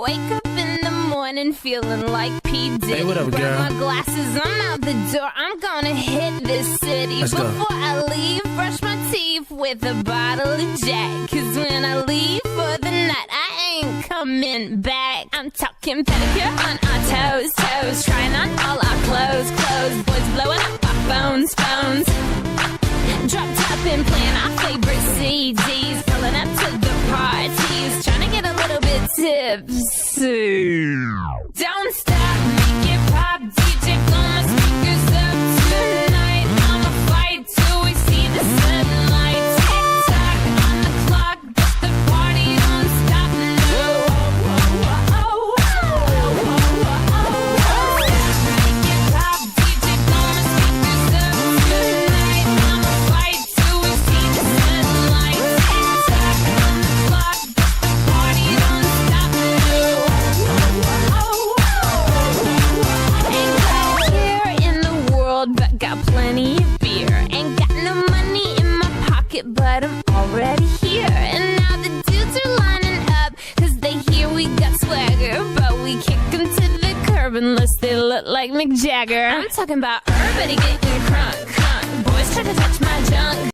Wake up in the morning feeling like P. Diddy. Hey, what up, girl? Grab my glasses, I'm out the door. I'm gonna hit this city. Let's go. Before I leave, brush my teeth with a bottle of Jack. Cause when I leave for the night, I ain't coming back. I'm talking pedicure on our toes, toes. Trying on all our clothes, clothes. Boys blowing up our phones, phones. Drop top and playing our favorite CDs. Pulling up to the parties. Trying to get a little bit tipsy. Don't stop, make it pop. DJ, blow my speakers up tonight. I'ma fight till we see the sunlight. Tick tock on the clock, but the party don't stop. No. Make it pop, DJ, blow my speakers up tonight. I'ma fight till we see the sunlight. Tick tock on the clock, but the party don't stop. No. Ain't got care in the world, but got plenty of beer. Ain't got no money in my pocket, but I'm already here. And now the dudes are lining up, cause they hear we got swagger. But we kick them to the curb unless they look like Mick Jagger. I'm talking about everybody getting crunk, crunk. Boys try to touch my junk.